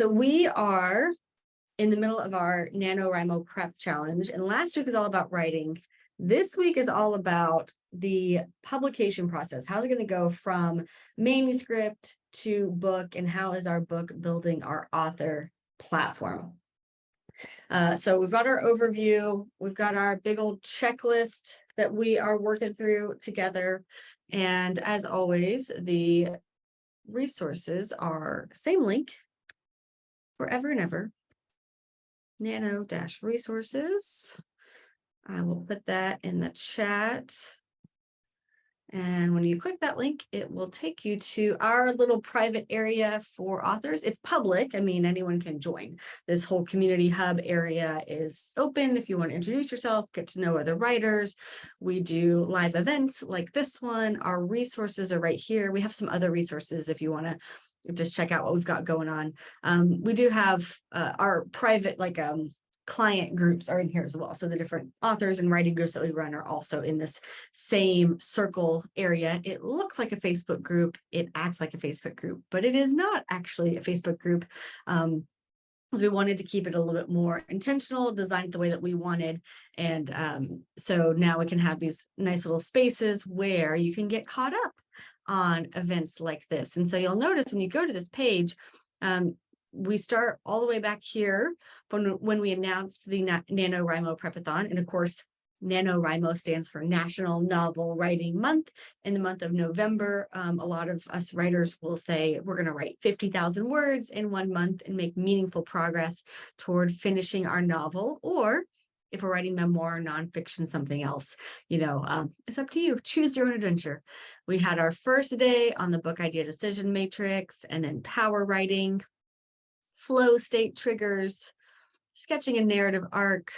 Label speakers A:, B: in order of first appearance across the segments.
A: So we are in the middle of our NaNoWriMo Prep Challenge, and last week was all about writing. This week is all about the publication process. How's it going to go from manuscript to book, and how is our book building our author platform? So we've got our overview, we've got our big old checklist that we are working through together. And as always, the resources are same link forever and ever. Nano-resources. I will put that in the chat. And when you click that link, it will take you to our little private area for authors. It's public. I mean, anyone can join. This whole community hub area is open if you want to introduce yourself, get to know other writers. We do live events like this one. Our resources are right here. We have some other resources if you want to just check out what we've got going on. We do have our private client groups are in here as well. So the different authors and writing groups that we run are also in this same circle area. It looks like a Facebook group. It acts like a Facebook group, but it is not actually a Facebook group. We wanted to keep it a little bit more intentional, designed the way that we wanted. And so now we can have these nice little spaces where you can get caught up on events like this. And so you'll notice when you go to this page, we start all the way back here from when we announced the NaNoWriMo Prep-A-Thon. And of course, NaNoWriMo stands for National Novel Writing Month. In the month of November, a lot of us writers will say we're going to write 50,000 words in 1 month and make meaningful progress toward finishing our novel. Or if we're writing memoir, nonfiction, something else, it's up to you. Choose your own adventure. We had our first day on the book idea decision matrix, and then power writing, flow state triggers, sketching a narrative arc,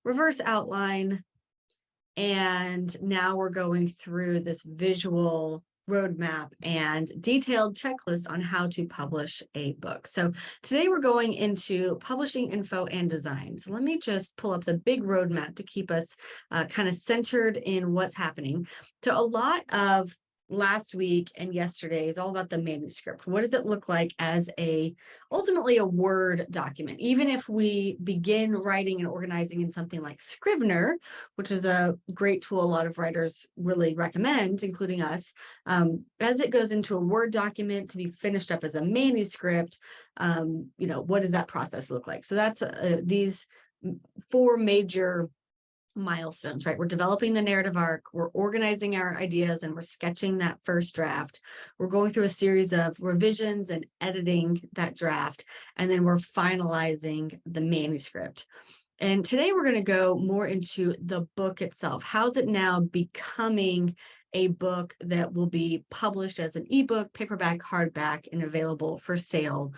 A: reverse outline, and now we're going through this visual roadmap and detailed checklist on how to publish a book. So today we're going into publishing info and design. So let me just pull up the big roadmap to keep us kind of centered in what's happening. So a lot of last week and yesterday is all about the manuscript. What does it look like as ultimately a Word document? Even if we begin writing and organizing in something like Scrivener, which is a great tool a lot of writers really recommend, including us, as it goes into a Word document to be finished up as a manuscript, what does that process look like? So that's these 4 major milestones, right? We're developing the narrative arc, we're organizing our ideas, and we're sketching that first draft. We're going through a series of revisions and editing that draft, and then we're finalizing the manuscript. And today we're going to go more into the book itself. How's it now becoming a book that will be published as an ebook, paperback, hardback, and available for sale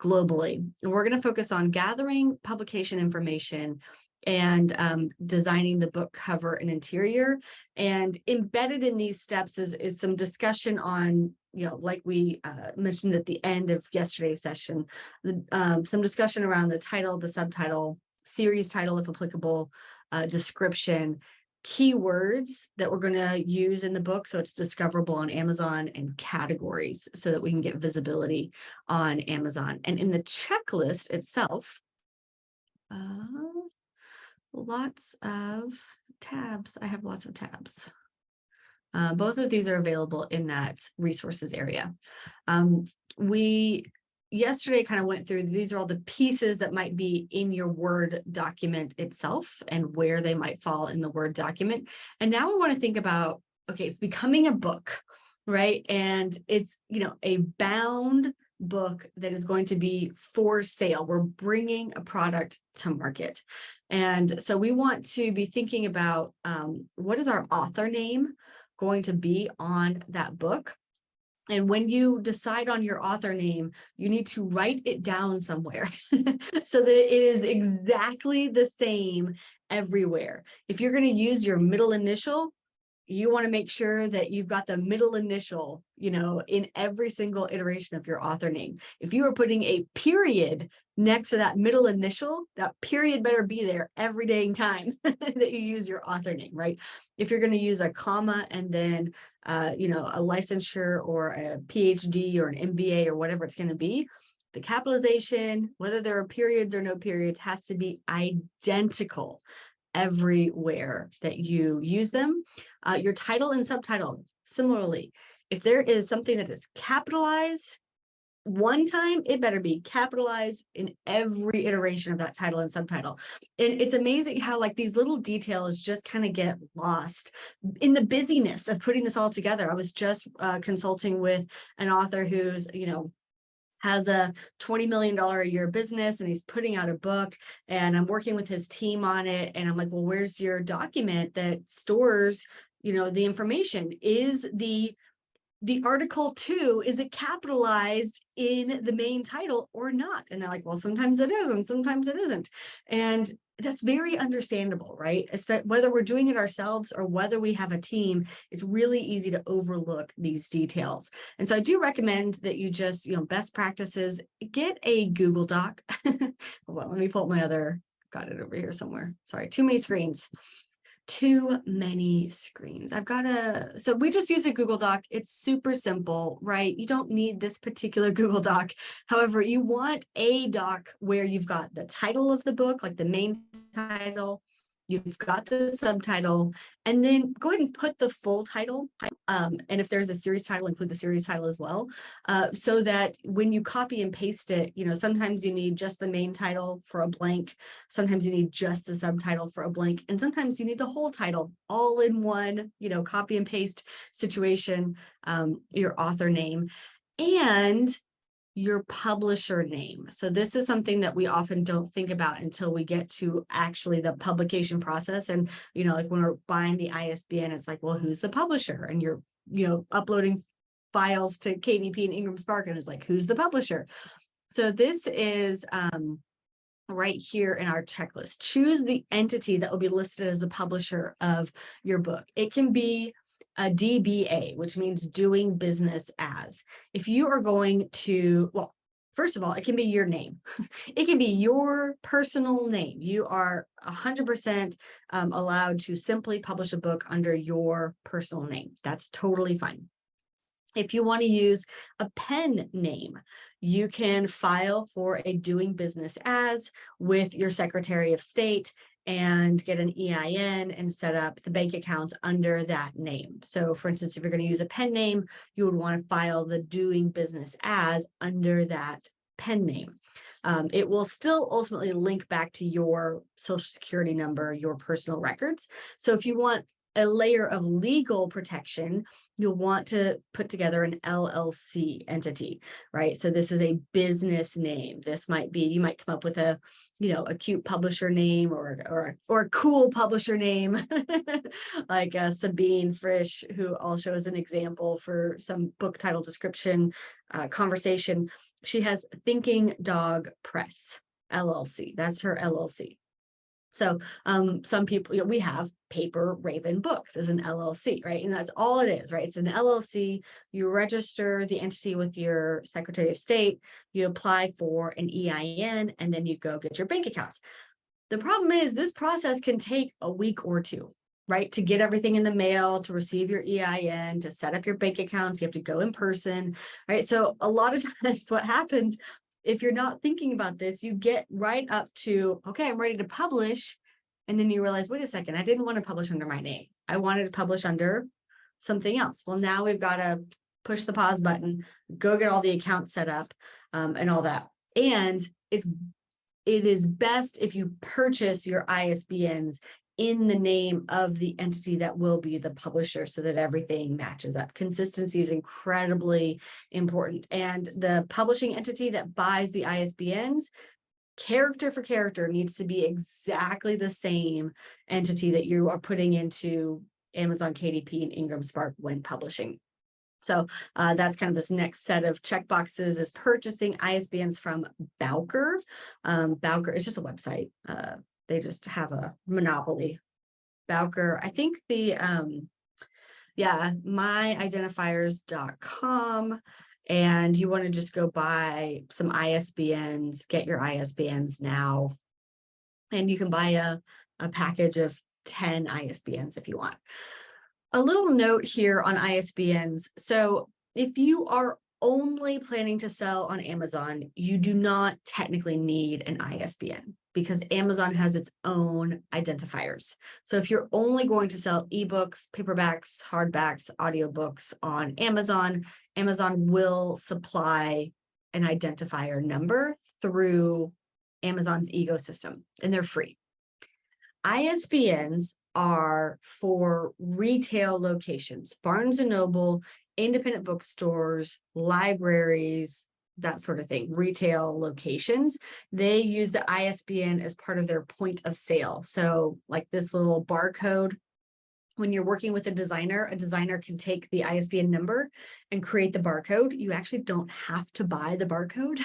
A: globally? And we're going to focus on gathering publication information and designing the book cover and interior. And embedded in these steps is some discussion on, like we mentioned at the end of yesterday's session, some discussion around the title, the subtitle, series title, if applicable, description, keywords that we're going to use in the book so it's discoverable on Amazon, and categories so that we can get visibility on Amazon. And in the checklist itself, lots of tabs. I have lots of tabs. Both of these are available in that resources area. We yesterday kind of went through, these are all the pieces that might be in your Word document itself and where they might fall in the Word document. And now we want to think about, okay, it's becoming a book, right? And it's, a bound book that is going to be for sale. We're bringing a product to market. And so we want to be thinking about what is our author name going to be on that book. And when you decide on your author name, you need to write it down somewhere so that it is exactly the same everywhere. If you're going to use your middle initial, you want to make sure that you've got the middle initial, in every single iteration of your author name. If you are putting a period next to that middle initial, that period better be there every dang time that you use your author name, right? If you're going to use a comma and then, a licensure or a PhD or an MBA or whatever it's going to be, the capitalization, whether there are periods or no periods, has to be identical everywhere that you use them. Your title and subtitle, similarly, if there is something that is capitalized one time, it better be capitalized in every iteration of that title and subtitle. And it's amazing how like these little details just kind of get lost in the busyness of putting this all together. I was just consulting with an author who's, has a $20 million a year business, and he's putting out a book, and I'm working with his team on it. And I'm like, well, where's your document that stores, the information? Is the article 2, is it capitalized in the main title or not? And they're like, well, sometimes it is and sometimes it isn't. And that's very understandable, right? Whether we're doing it ourselves or whether we have a team, it's really easy to overlook these details. And so I do recommend that you just, best practices, get a Google Doc. Hold on, let me pull up my other, got it over here somewhere. Sorry, too many screens. Too many screens. So we just use a Google Doc. It's super simple, right? You don't need this particular Google Doc. However, you want a doc where you've got the title of the book, like the main title, you've got the subtitle, and then go ahead and put the full title. And if there's a series title, include the series title as well, so that when you copy and paste it, sometimes you need just the main title for a blank, sometimes you need just the subtitle for a blank, and sometimes you need the whole title all in one, copy and paste situation, your author name, and your publisher name. So this is something that we often don't think about until we get to actually the publication process. And, like when we're buying the ISBN, it's like, well, who's the publisher? And you're, uploading files to KDP and Ingram Spark, and it's like, who's the publisher? So this is right here in our checklist. Choose the entity that will be listed as the publisher of your book. It can be a DBA, which means doing business as. If you are going to, well, first of all, it can be your name. It can be your personal name. You are 100% allowed to simply publish a book under your personal name. That's totally fine. If you want to use a pen name, you can file for a doing business as with your Secretary of State and get an EIN and set up the bank account under that name. So for instance, if you're going to use a pen name, you would want to file the doing business as under that pen name. It will still ultimately link back to your Social Security number, your personal records. So if you want a layer of legal protection, you'll want to put together an LLC entity, right? So this is a business name. This might be, you might come up with a cute publisher name or a cool publisher name, like Sabine Frisch, who I'll show as an example for some book title description conversation. She has Thinking Dog Press, LLC. That's her LLC. So some people, we have Paper Raven Books as an LLC, right? And that's all it is, right? It's an LLC. You register the entity with your Secretary of State, you apply for an EIN, and then you go get your bank accounts. The problem is this process can take a week or two, right? To get everything in the mail, to receive your EIN, to set up your bank accounts, you have to go in person, right? So a lot of times what happens, if you're not thinking about this, you get right up to, okay, I'm ready to publish. And then you realize, wait a second, I didn't want to publish under my name. I wanted to publish under something else. Well, now we've got to push the pause button, go get all the accounts set up and all that. And it is best if you purchase your ISBNs in the name of the entity that will be the publisher so that everything matches up. Consistency is incredibly important. And the publishing entity that buys the ISBNs, character for character, needs to be exactly the same entity that you are putting into Amazon KDP and Ingram Spark when publishing. So that's kind of this next set of checkboxes is purchasing ISBNs from Bowker. Bowker is just a website. They just have a monopoly. Bowker, I think the, myidentifiers.com, and you want to just go buy some ISBNs, get your ISBNs now, and you can buy a package of 10 ISBNs if you want. A little note here on ISBNs. So if you are only planning to sell on Amazon, you do not technically need an ISBN because Amazon has its own identifiers. So if you're only going to sell ebooks, paperbacks, hardbacks, audiobooks on Amazon, Amazon will supply an identifier number through Amazon's ecosystem, and they're free. ISBNs are for retail locations, Barnes and Noble, independent bookstores, libraries, that sort of thing, retail locations. They use the ISBN as part of their point of sale. So like this little barcode, when you're working with a designer can take the ISBN number and create the barcode. You actually don't have to buy the barcode.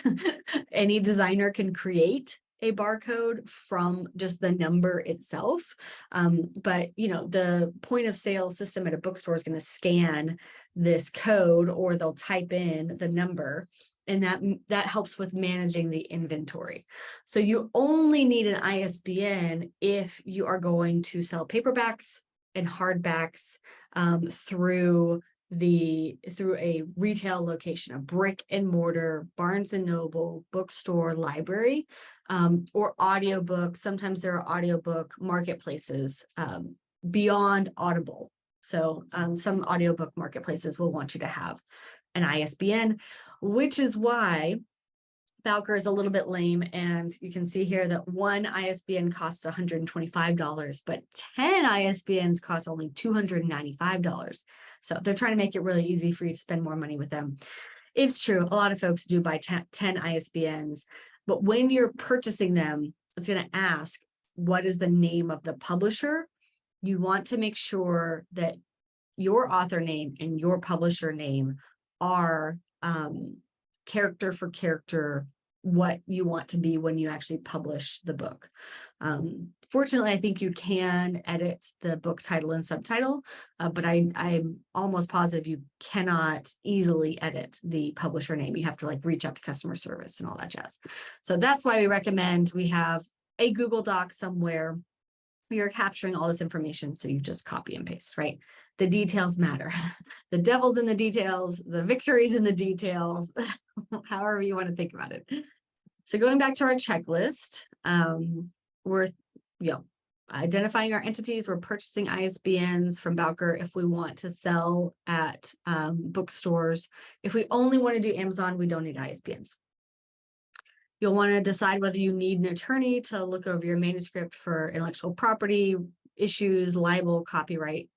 A: Any designer can create a barcode from just the number itself. But the point of sale system at a bookstore is going to scan this code, or they'll type in the number, and that helps with managing the inventory. So you only need an ISBN if you are going to sell paperbacks and hardbacks through a retail location, a brick and mortar, Barnes and Noble, bookstore, library, or audiobook. Sometimes there are audiobook marketplaces beyond Audible. So some audiobook marketplaces will want you to have an ISBN, which is why Bowker is a little bit lame, and you can see here that one ISBN costs $125, but 10 ISBNs cost only $295. So they're trying to make it really easy for you to spend more money with them. It's true, a lot of folks do buy 10 ISBNs, but when you're purchasing them, it's going to ask, what is the name of the publisher? You want to make sure that your author name and your publisher name are character for character what you want to be when you actually publish the book. Fortunately, I think you can edit the book title and subtitle, but I'm almost positive you cannot easily edit the publisher name. You have to reach out to customer service and all that jazz. So that's why we recommend we have a Google Doc somewhere. You're capturing all this information, so you just copy and paste, right? The details matter. The devil's in the details, the victory's in the details, however you want to think about it. So going back to our checklist, we're identifying our entities. We're purchasing ISBNs from Bowker if we want to sell at bookstores. If we only want to do Amazon, we don't need ISBNs. You'll want to decide whether you need an attorney to look over your manuscript for intellectual property issues, libel, copyright,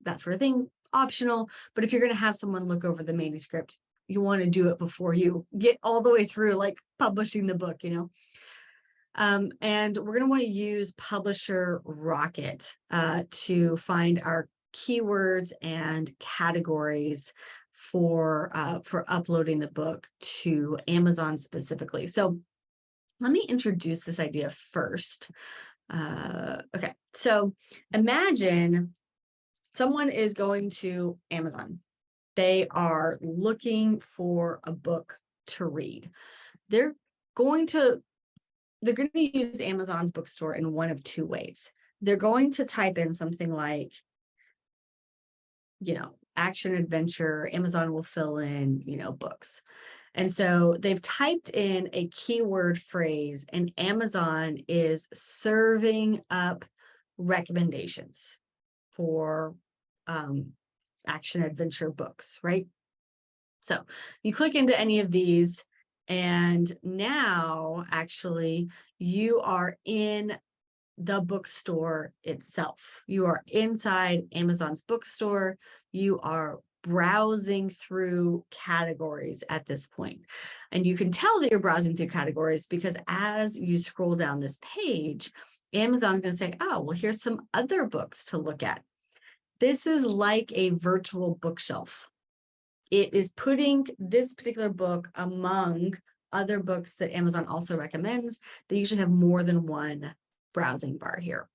A: that sort of thing. Optional, but if you're going to have someone look over the manuscript, you want to do it before you get all the way through publishing the book, And we're going to want to use Publisher Rocket to find our keywords and categories for uploading the book to Amazon specifically. So let me introduce this idea first. Okay, so imagine someone is going to Amazon. They are looking for a book to read. They're going to use Amazon's bookstore in one of two ways. They're going to type in something like, action adventure. Amazon will fill in, books. And so they've typed in a keyword phrase, and Amazon is serving up recommendations for action adventure books, right? So you click into any of these, and now actually you are in the bookstore itself. You are inside Amazon's bookstore. You are browsing through categories at this point. And you can tell that you're browsing through categories because as you scroll down this page, Amazon is going to say, oh, well, here's some other books to look at. This is like a virtual bookshelf. It is putting this particular book among other books that Amazon also recommends. They usually have more than one browsing bar here.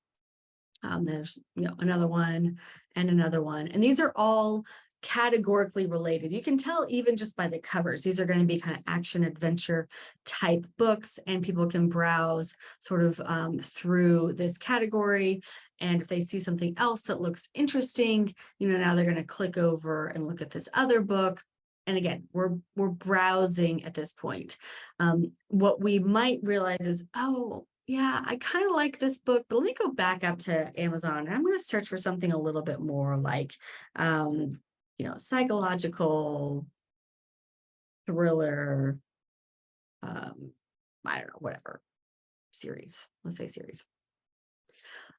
A: There's another one and another one, and these are all categorically related. You can tell even just by the covers. These are going to be kind of action adventure type books, and people can browse sort of through this category. And if they see something else that looks interesting, now they're going to click over and look at this other book. And again, we're browsing at this point. What we might realize is, oh, yeah, I kind of like this book, but let me go back up to Amazon and I'm going to search for something a little bit more like, psychological thriller, I don't know, whatever series, let's say series.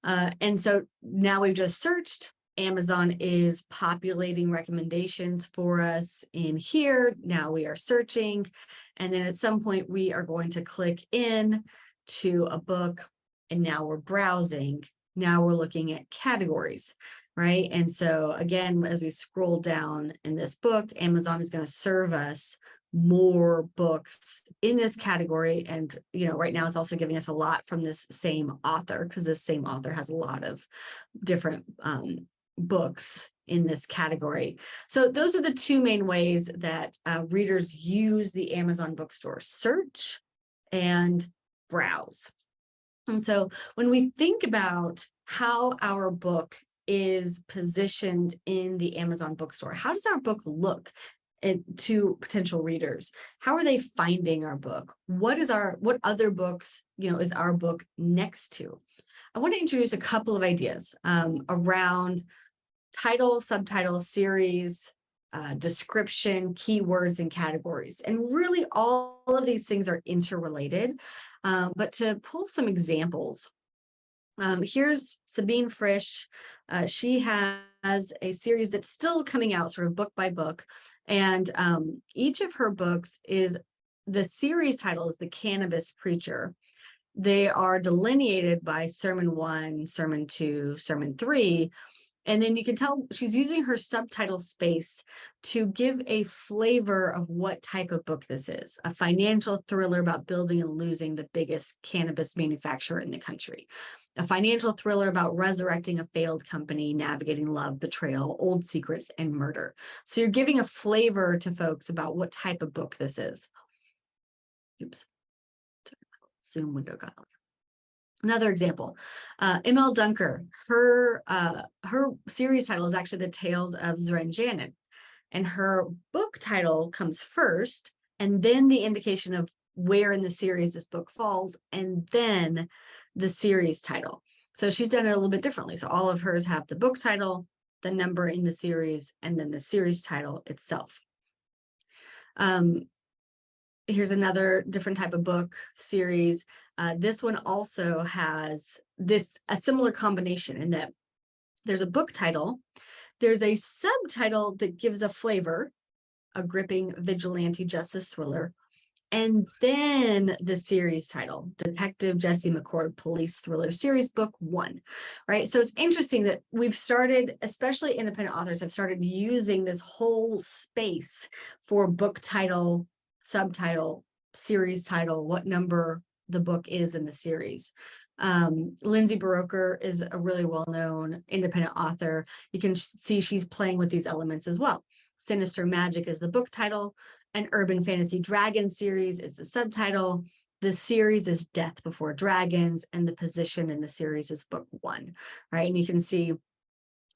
A: And so now we've just searched. Amazon is populating recommendations for us in here. Now we are searching. And then at some point we are going to click in to a book and now we're browsing. Now we're looking at categories, right? And so again, as we scroll down in this book, Amazon is going to serve us more books in this category. And, right now it's also giving us a lot from this same author because this same author has a lot of different books in this category. So those are the two main ways that readers use the Amazon bookstore: search and browse. And so when we think about how our book is positioned in the Amazon bookstore, how does our book look to potential readers? How are they finding our book? What other books, is our book next to? I want to introduce a couple of ideas around title, subtitle, series, description, keywords, and categories. And really all of these things are interrelated. But to pull some examples, here's Sabine Frisch. She has a series that's still coming out sort of book by book. And each of her books the series title is The Cannabis Preacher. They are delineated by Sermon 1, Sermon 2, Sermon 3. And then you can tell she's using her subtitle space to give a flavor of what type of book this is: a financial thriller about building and losing the biggest cannabis manufacturer in the country, a financial thriller about resurrecting a failed company, navigating love, betrayal, old secrets, and murder. So you're giving a flavor to folks about what type of book this is. Oops. Zoom window got on. Another example, M.L. Dunker, her series title is actually The Tales of Zrenjanin, and her book title comes first, and then the indication of where in the series this book falls, and then the series title. So she's done it a little bit differently. So all of hers have the book title, the number in the series, and then the series title itself. Here's another different type of book series. This one also has a similar combination in that there's a book title, there's a subtitle that gives a flavor, a gripping vigilante justice thriller, and then the series title, Detective Jesse McCord Police Thriller Series Book 1, right? So it's interesting that we've started, especially independent authors have started using this whole space for book title, subtitle, series title, what number the book is in the series. Lindsay Baroker is a really well-known independent author. You can see she's playing with these elements as well. Sinister Magic is the book title. An Urban Fantasy Dragon series is the subtitle. The series is Death Before Dragons, and the position in the series is book 1, right? And you can see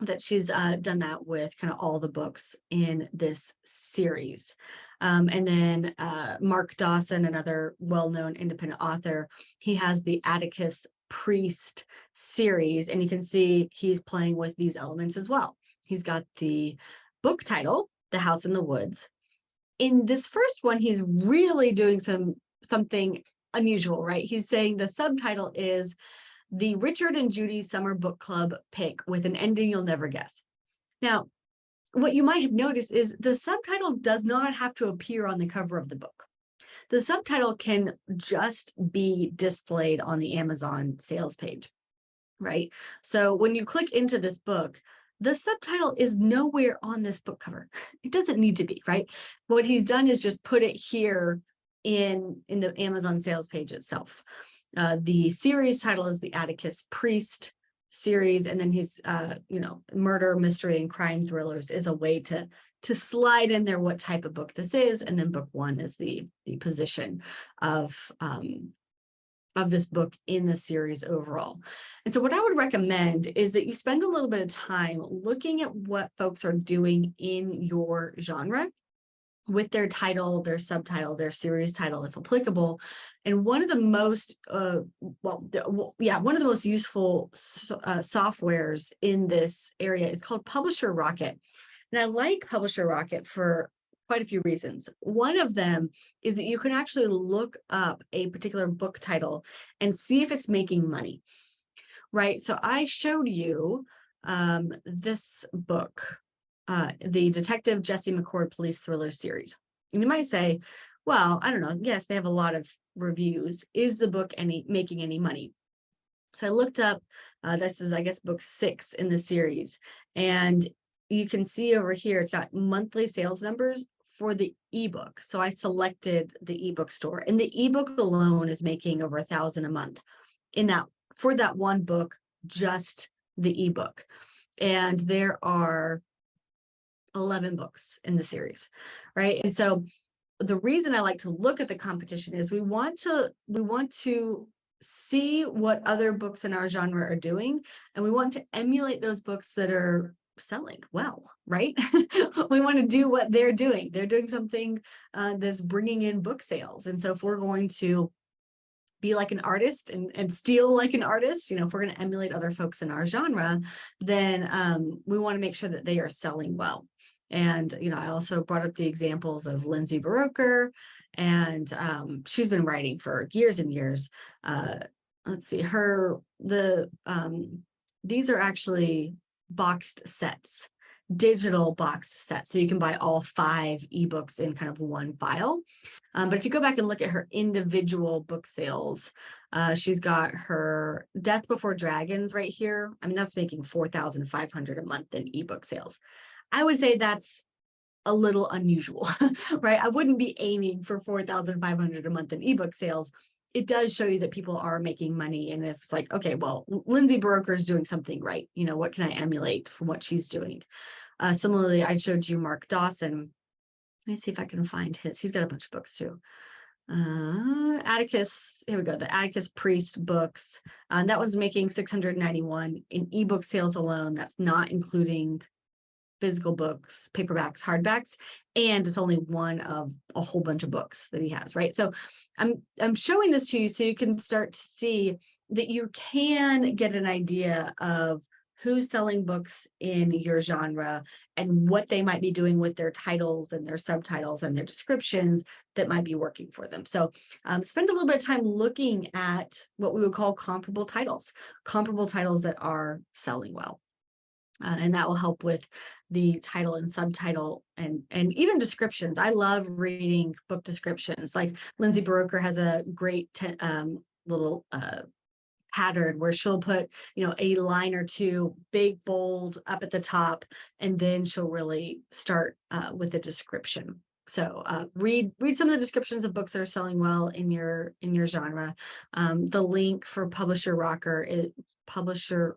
A: that she's done that with kind of all the books in this series. And then Mark Dawson, another well-known independent author, he has the Atticus Priest series, and you can see he's playing with these elements as well. He's got the book title, The House in the Woods. In this first one, he's really doing something unusual, right? He's saying the subtitle is The Richard and Judy Summer Book Club Pick with an ending you'll never guess. Now, what you might have noticed is the subtitle does not have to appear on the cover of the book. The subtitle can just be displayed on the Amazon sales page, right? So when you click into this book, the subtitle is nowhere on this book cover. It doesn't need to be, right? What he's done is just put it here in the Amazon sales page itself. The series title is the Atticus Priest series, and then his murder, mystery, and crime thrillers is a way to slide in there what type of book this is, and then book 1 is the position of this book in the series overall. And so what I would recommend is that you spend a little bit of time looking at what folks are doing in your genre with their title, their subtitle, their series title, if applicable. And one of the most, one of the most useful softwares in this area is called Publisher Rocket. And I like Publisher Rocket for quite a few reasons. One of them is that you can actually look up a particular book title and see if it's making money, right? So I showed you this book, the Detective Jesse McCord Police Thriller series. And you might say, well, I don't know, yes, they have a lot of reviews. Is the book making any money? So I looked up, this is, I guess, book 6 in the series. And you can see over here, it's got monthly sales numbers for the ebook. So I selected the ebook store, and the ebook alone is making over $1,000 a month for that one book, just the ebook. And there are 11 books in the series, right? And so the reason I like to look at the competition is we want to see what other books in our genre are doing, and we want to emulate those books that are selling well, right? We want to do what they're doing. They're doing something that's bringing in book sales. And so if we're going to be like an artist and steal like an artist, if we're going to emulate other folks in our genre, then we want to make sure that they are selling well. And, I also brought up the examples of Lindsay Buroker, and she's been writing for years and years. Let's see, these are actually boxed sets, digital boxed sets. So you can buy all 5 ebooks in kind of one file. But if you go back and look at her individual book sales, she's got her Death Before Dragons right here. I mean, that's making $4,500 a month in ebook sales. I would say that's a little unusual, right? I wouldn't be aiming for $4,500 a month in ebook sales. It does show you that people are making money. And if it's like, okay, well, Lindsay Buroker is doing something right. What can I emulate from what she's doing? Similarly, I showed you Mark Dawson. Let me see if I can find his. He's got a bunch of books too. Atticus, here we go, the Atticus Priest books. That was making $691 in ebook sales alone. That's not including physical books, paperbacks, hardbacks, and it's only one of a whole bunch of books that he has, right? So I'm showing this to you so you can start to see that you can get an idea of who's selling books in your genre and what they might be doing with their titles and their subtitles and their descriptions that might be working for them. So spend a little bit of time looking at what we would call comparable titles that are selling well. And that will help with the title and subtitle and even descriptions. I love reading book descriptions. Like Lindsay Buroker has a great little pattern where she'll put, a line or two, big, bold, up at the top, and then she'll really start with a description. So read some of the descriptions of books that are selling well in your genre. The link for Publisher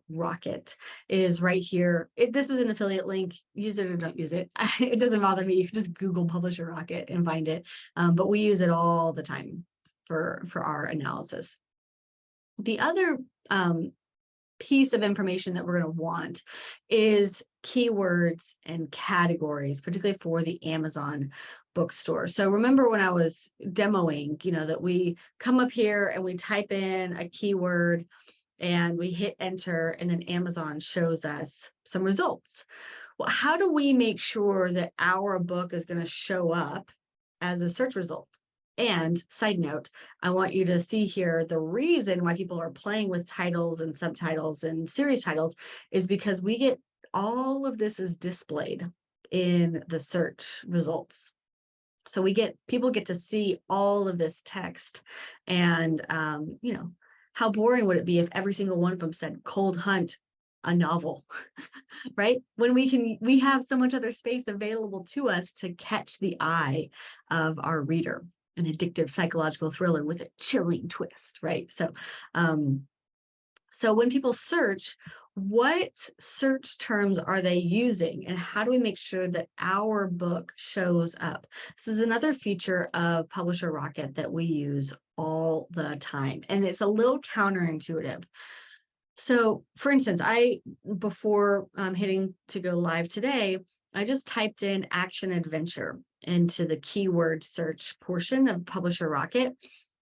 A: Rocket is right here. This is an affiliate link. Use it or don't use it. It doesn't bother me. You can just Google Publisher Rocket and find it. But we use it all the time for our analysis. The other piece of information that we're going to want is keywords and categories, particularly for the Amazon bookstore. So remember when I was demoing, that we come up here and we type in a keyword and we hit enter, and then Amazon shows us some results. Well, how do we make sure that our book is going to show up as a search result? And side note, I want you to see here the reason why people are playing with titles and subtitles and series titles is because we get all of this is displayed in the search results. So people get to see all of this text, and how boring would it be if every single one of them said Cold Hunt, a novel, right? When we have so much other space available to us to catch the eye of our reader. An addictive psychological thriller with a chilling twist, right? So when people search, what search terms are they using, and how do we make sure that our book shows up? This is another feature of Publisher Rocket that we use all the time, and it's a little counterintuitive. So for instance, before hitting to go live today, I just typed in action adventure into the keyword search portion of Publisher Rocket.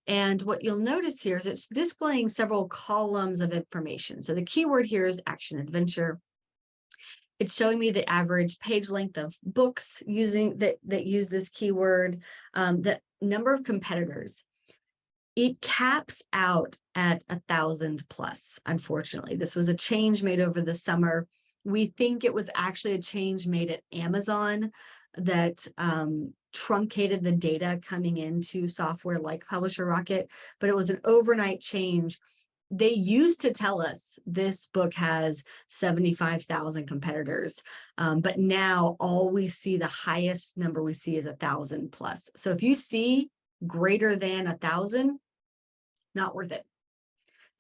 A: And what you'll notice here is it's displaying several columns of information. So the keyword here is action adventure. It's showing me the average page length of books using that use this keyword, the number of competitors. It caps out at 1,000 plus, unfortunately. This was a change made over the summer. We think it was actually a change made at Amazon that truncated the data coming into software like Publisher Rocket, but it was an overnight change. They used to tell us this book has 75,000 competitors, but now all we see, the highest number we see is 1,000 plus. So if you see greater than 1,000, not worth it.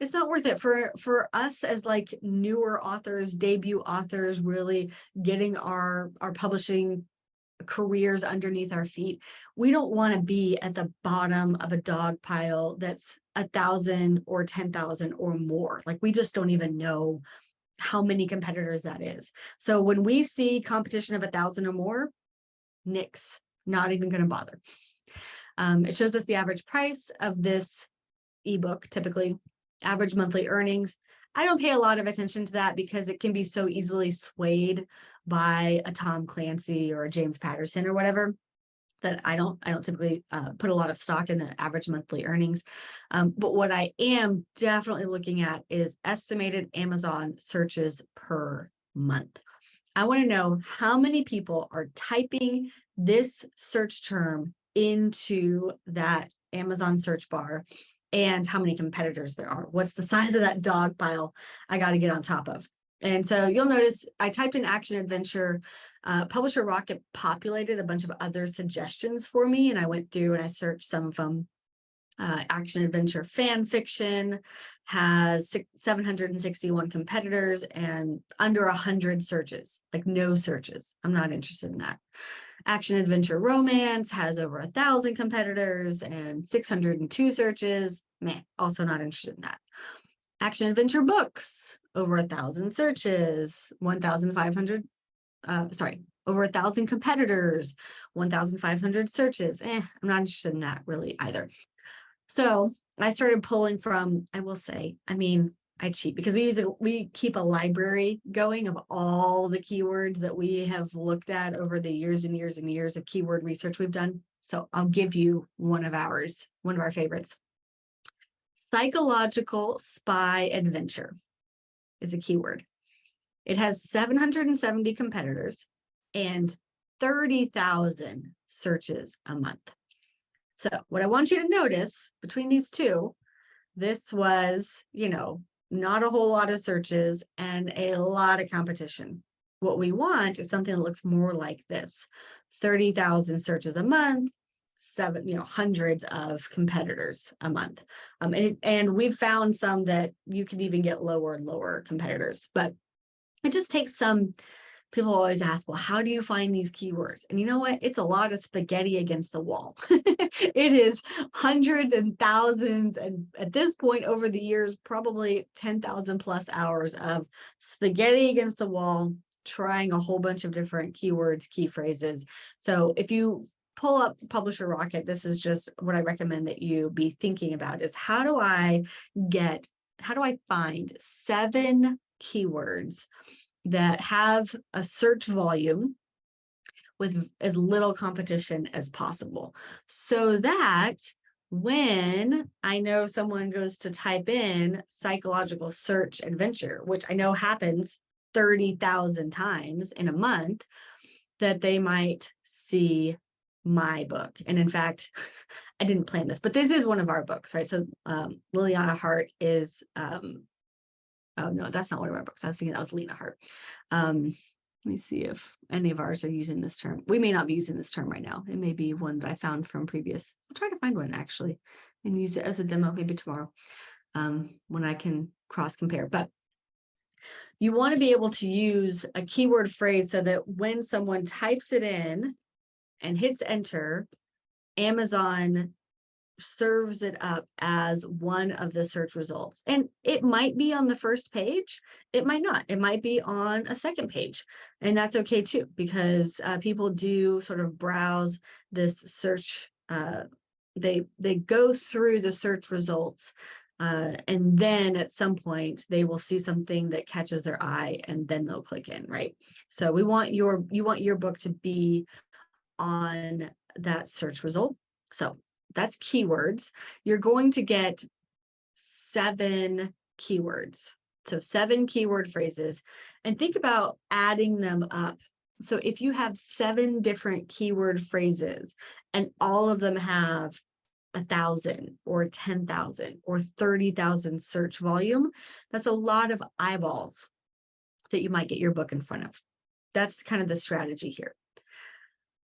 A: It's not worth it for us as like newer authors, debut authors, really getting our publishing careers underneath our feet. We don't want to be at the bottom of a dog pile that's 1,000 or 10,000 or more. Like, we just don't even know how many competitors that is. So when we see competition of 1,000 or more, nix, not even going to bother. It shows us the average price of this ebook, typically average monthly earnings. I don't pay a lot of attention to that because it can be so easily swayed by a Tom Clancy or a James Patterson or whatever, that I don't typically put a lot of stock in the average monthly earnings. But what I am definitely looking at is estimated Amazon searches per month. I want to know how many people are typing this search term into that Amazon search bar, and how many competitors there are. What's the size of that dog pile I got to get on top of? And so you'll notice I typed in action adventure. Publisher Rocket populated a bunch of other suggestions for me, and I went through and I searched some of them. Action adventure fan fiction has 761 competitors and under 100 searches, like no searches. I'm not interested in that. Action adventure romance has over 1,000 competitors and 602 searches. Meh, also not interested in that. Action adventure books, over 1,000 searches, 1,500, over 1,000 competitors, 1,500 searches. I'm not interested in that really either. So I started pulling from, I will say, I cheat because we keep a library going of all the keywords that we have looked at over the years and years and years of keyword research we've done. So I'll give you one of our favorites. Psychological spy adventure is a keyword. It has 770 competitors and 30,000 searches a month. So what I want you to notice between these two, this was, not a whole lot of searches and a lot of competition. What we want is something that looks more like this: 30,000 searches a month, hundreds of competitors a month. And we've found some that you can even get lower and lower competitors, but it just takes some. People always ask, well, how do you find these keywords? And you know what? It's a lot of spaghetti against the wall. It is hundreds and thousands, and at this point over the years, probably 10,000 plus hours of spaghetti against the wall, trying a whole bunch of different keywords, key phrases. So if you pull up Publisher Rocket, this is just what I recommend that you be thinking about is how do I find 7 keywords that have a search volume with as little competition as possible, so that when I know someone goes to type in psychological search adventure, which I know happens 30,000 times in a month, that they might see my book. And in fact, I didn't plan this, but this is one of our books, right? So Liliana Hart is oh no, that's not one of our books. I was thinking that was Lena Hart. Let me see if any of ours are using this term. We may not be using this term right now. It may be one that I found from previous. I'll try to find one actually and use it as a demo maybe tomorrow when I can cross compare. But you want to be able to use a keyword phrase so that when someone types it in and hits enter, Amazon serves it up as one of the search results. And it might be on the first page, it might not. It might be on a second page. And that's okay too, because people do sort of browse this search. They go through the search results, and then at some point they will see something that catches their eye, and then they'll click in, right? So you want your book to be on that search result. So that's keywords. You're going to get 7 keywords. So 7 keyword phrases, and think about adding them up. So if you have 7 different keyword phrases and all of them have 1,000 or 10,000 or 30,000 search volume, that's a lot of eyeballs that you might get your book in front of. That's kind of the strategy here.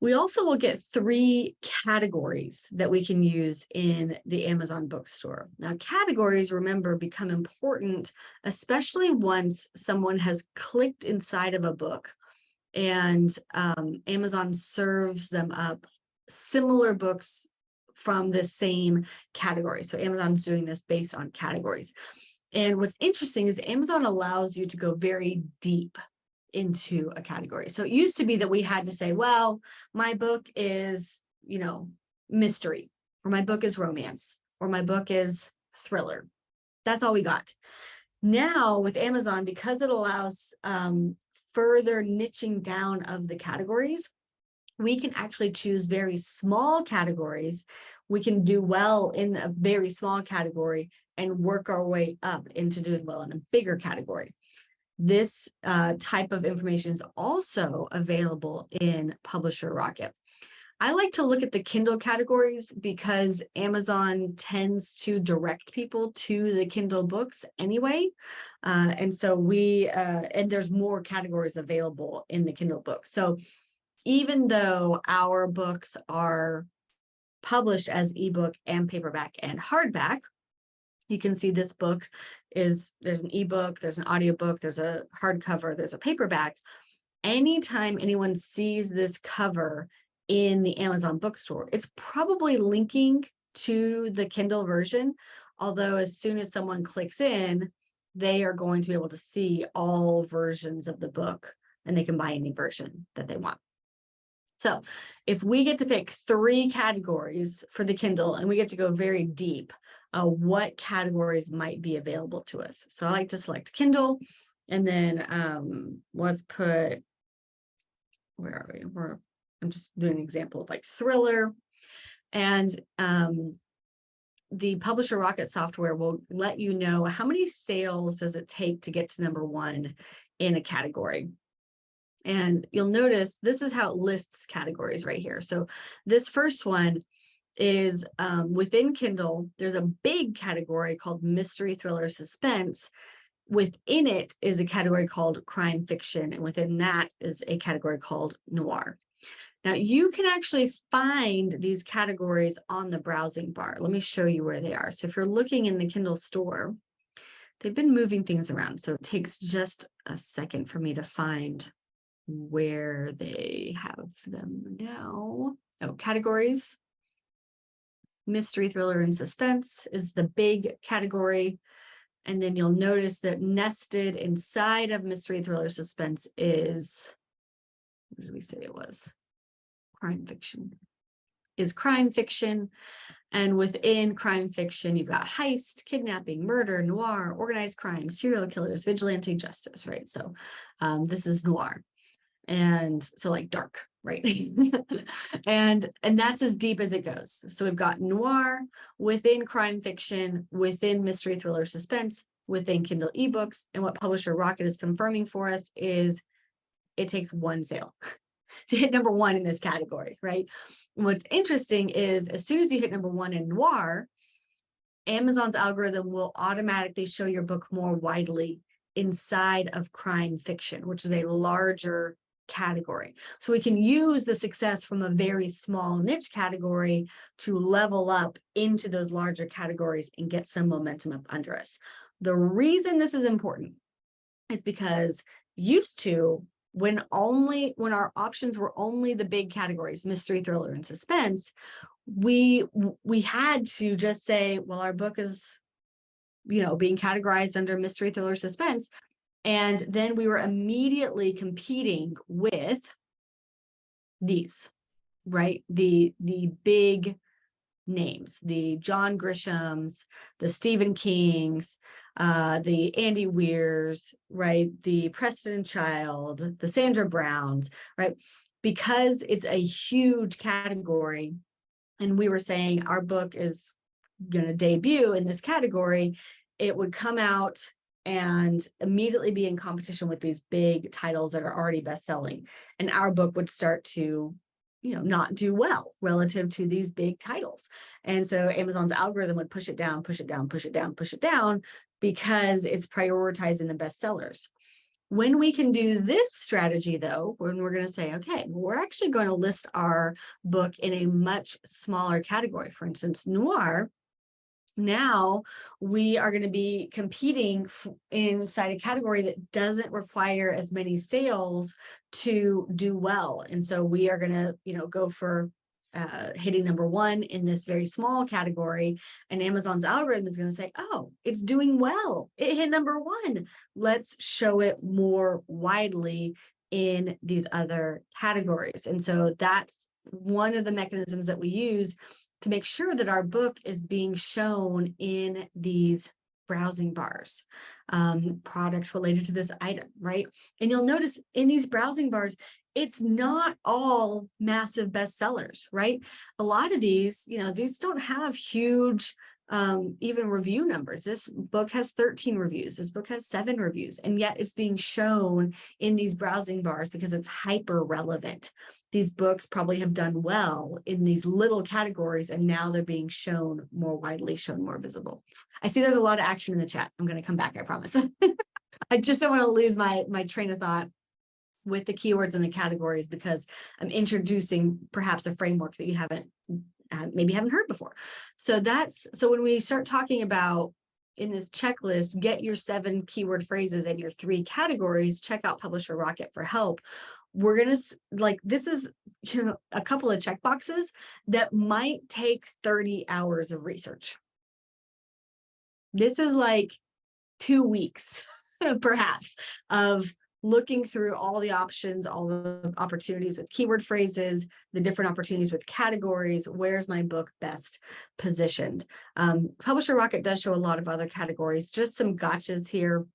A: We also will get 3 categories that we can use in the Amazon bookstore. Now, categories, remember, become important, especially once someone has clicked inside of a book and Amazon serves them up similar books from the same category. So Amazon's doing this based on categories. And what's interesting is Amazon allows you to go very deep into a category. So it used to be that we had to say, well, my book is, mystery, or my book is romance, or my book is thriller. That's all we got. Now with Amazon, because it allows further niching down of the categories, we can actually choose very small categories. We can do well in a very small category and work our way up into doing well in a bigger category. This type of information is also available in Publisher Rocket. I like to look at the Kindle categories because Amazon tends to direct people to the Kindle books anyway. And so and there's more categories available in the Kindle books. So even though our books are published as ebook and paperback and hardback, you can see this book there's an ebook, there's an audiobook, there's a hardcover, there's a paperback. Anytime anyone sees this cover in the Amazon bookstore, it's probably linking to the Kindle version. Although as soon as someone clicks in, they are going to be able to see all versions of the book and they can buy any version that they want. So if we get to pick 3 categories for the Kindle and we get to go very deep, what categories might be available to us? So I like to select Kindle, and then let's put, where are we? I'm just doing an example of like thriller. And the Publisher Rocket software will let you know how many sales does it take to get to number 1 in a category. And you'll notice this is how it lists categories right here. So this first one is within Kindle, there's a big category called mystery, thriller, suspense. Within it is a category called crime fiction, and within that is a category called noir. Now you can actually find these categories on the browsing bar. Let me show you where they are. So if you're looking in the Kindle store, they've been moving things around, so it takes just a second for me to find where they have them now. Oh, categories. Mystery, thriller, and suspense is the big category. And then you'll notice that nested inside of mystery, thriller, suspense is, what did we say it was? Crime fiction. Is crime fiction. And within crime fiction, you've got heist, kidnapping, murder, noir, organized crime, serial killers, vigilante justice, right? So this is noir. And so like dark, right? and that's as deep as it goes. So we've got noir within crime fiction, within mystery, thriller, suspense, within Kindle ebooks. And what Publisher Rocket is confirming for us is it takes 1 sale to hit number 1 in this category, right? And what's interesting is as soon as you hit number 1 in noir, Amazon's algorithm will automatically show your book more widely inside of crime fiction, which is a larger category. So we can use the success from a very small niche category to level up into those larger categories and get some momentum up under us. The reason this is important is because used to, when our options were only the big categories, mystery, thriller, and suspense, we had to just say, well, our book is, being categorized under mystery, thriller, suspense. And then we were immediately competing with these, right? The big names, the John Grishams, the Stephen Kings, the Andy Weirs, right? The Preston Child, the Sandra Browns, right? Because it's a huge category, and we were saying our book is going to debut in this category, it would come out and immediately be in competition with these big titles that are already best-selling, and our book would start to not do well relative to these big titles. And so Amazon's algorithm would push it down, push it down, push it down, push it down, because it's prioritizing the bestsellers. When we can do this strategy, though, when we're going to say, okay, we're actually going to list our book in a much smaller category, for instance, noir, now we are going to be competing inside a category that doesn't require as many sales to do well. And so we are going to, go for hitting number one in this very small category. And Amazon's algorithm is going to say, oh, it's doing well. It hit number one. Let's show it more widely in these other categories. And so that's one of the mechanisms that we use to make sure that our book is being shown in these browsing bars, products related to this item, right? And you'll notice in these browsing bars, it's not all massive bestsellers, right? A lot of these, these don't have huge even review numbers. This book has 13 reviews. This book has 7 reviews, and yet it's being shown in these browsing bars because it's hyper relevant. These books probably have done well in these little categories, and now they're being shown more widely, shown more visible. I see there's a lot of action in the chat. I'm going to come back, I promise. I just don't want to lose my train of thought with the keywords and the categories, because I'm introducing perhaps a framework that you maybe haven't heard before. So when we start talking about in this checklist, get your 7 keyword phrases and your 3 categories, check out Publisher Rocket for help. We're going to this is, a couple of check boxes that might take 30 hours of research. This is like 2 weeks, perhaps, of looking through all the options, all the opportunities with keyword phrases, the different opportunities with categories. Where's my book best positioned? Publisher Rocket does show a lot of other categories. Just some gotchas here.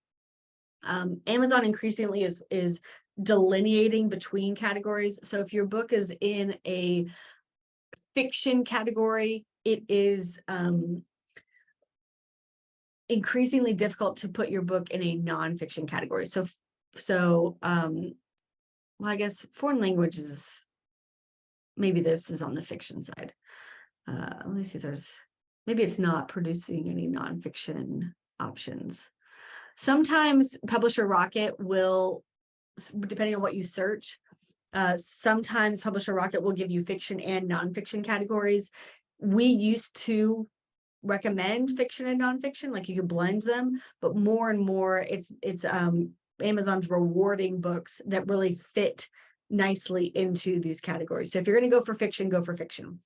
A: Amazon increasingly is delineating between categories. So if your book is in a fiction category, it is increasingly difficult to put your book in a nonfiction category. So well, I guess foreign languages, maybe this is on the fiction side. Let me see if maybe it's not producing any nonfiction options. Sometimes Publisher Rocket will, depending on what you search, sometimes Publisher Rocket will give you fiction and nonfiction categories. We used to recommend fiction and nonfiction, like you could blend them, but more and more it's Amazon's rewarding books that really fit nicely into these categories. So if you're going to go for fiction, go for fiction.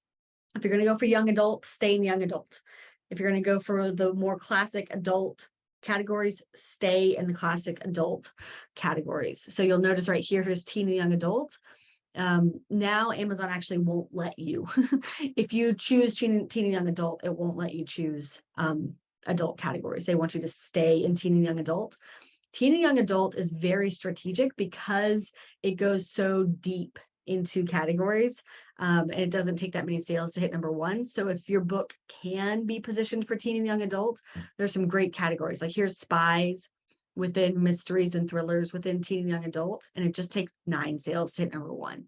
A: If you're going to go for young adult, stay in young adult. If you're going to go for the more classic adult categories, stay in the classic adult categories. So you'll notice right here, here's teen and young adult. Now Amazon actually won't let you, if you choose teen and young adult, it won't let you choose adult categories. They want you to stay in teen and young adult. Teen and young adult is very strategic because it goes so deep into categories, and it doesn't take that many sales to hit number one. So if your book can be positioned for teen and young adult, there's some great categories. Like here's spies within mysteries and thrillers within teen and young adult, and it just takes 9 sales to hit number one.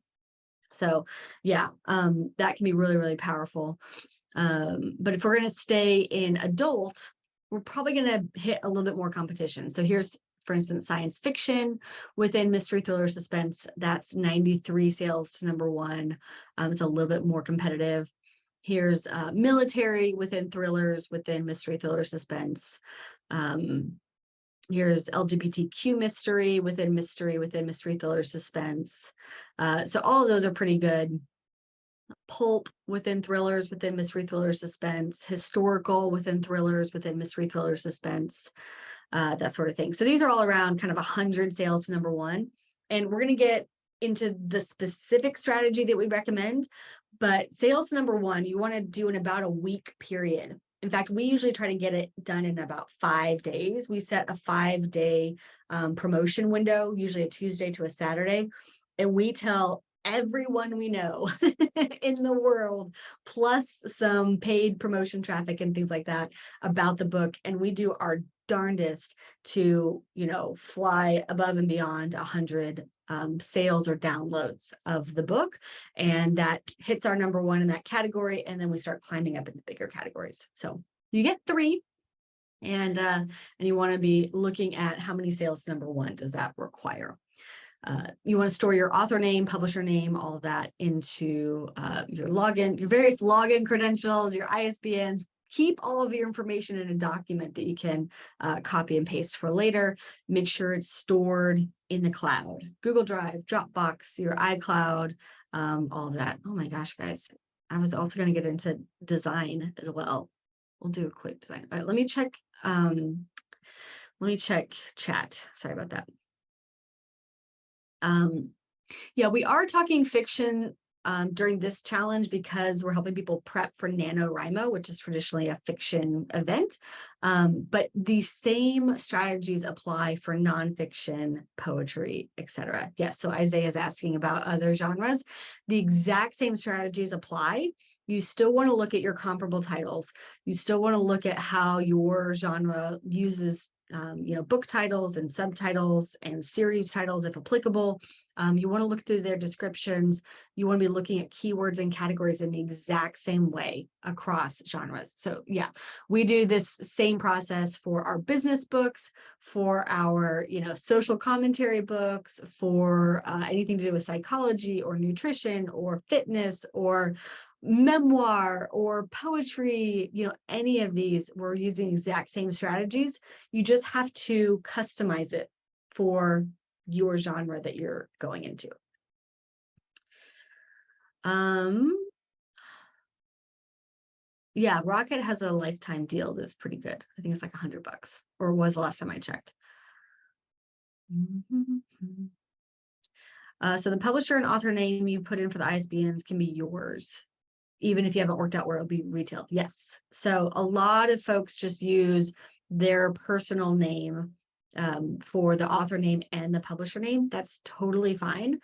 A: So yeah, that can be really, really powerful. But if we're going to stay in adult, we're probably going to hit a little bit more competition. So here's, for instance, science fiction within mystery, thriller, suspense. That's 93 sales to number one. It's a little bit more competitive. Here's military within thrillers, within mystery, thriller, suspense. Here's LGBTQ mystery, within mystery, thriller, suspense. So all of those are pretty good. pulp within thrillers, within mystery thriller suspense, historical within thrillers, within mystery thriller suspense, that sort of thing. So these are all around kind of 100 sales to number one. And we're going to get into the specific strategy that we recommend, but sales to number one, you want to do in about a week period. In fact, we usually try to get it done in about 5 days. We set a 5-day promotion window, usually a Tuesday to a Saturday. And we tell everyone we know in the world, plus some paid promotion traffic and things like that, about the book. And we do our darndest to, fly above and beyond 100 sales or downloads of the book. And that hits our number one in that category. And then we start climbing up in the bigger categories. So you get 3. And you want to be looking at how many sales to number one does that require. You want to store your author name, publisher name, all of that into your login, your various login credentials, your ISBNs. Keep all of your information in a document that you can copy and paste for later. Make sure it's stored in the cloud, Google Drive, Dropbox, your iCloud, all of that. Oh my gosh, guys. I was also going to get into design as well. We'll do a quick design. All right, let me check chat. Sorry about that. Yeah, we are talking fiction during this challenge because we're helping people prep for NaNoWriMo, which is traditionally a fiction event. But the same strategies apply for nonfiction, poetry, etc. Yes, so Isaiah is asking about other genres. The exact same strategies apply. You still want to look at your comparable titles. You still want to look at how your genre uses book titles and subtitles and series titles, if applicable. You want to look through their descriptions. You want to be looking at keywords and categories in the exact same way across genres. So yeah, we do this same process for our business books, for our, social commentary books, for anything to do with psychology or nutrition or fitness or memoir or poetry, any of these, we're using the exact same strategies. You just have to customize it for your genre that you're going into. Yeah, Rocket has a lifetime deal that's pretty good. I think it's like $100, or was the last time I checked. So the publisher and author name you put in for the ISBNs can be yours, even if you haven't worked out where it'll be retailed. Yes. So a lot of folks just use their personal name for the author name and the publisher name. That's totally fine.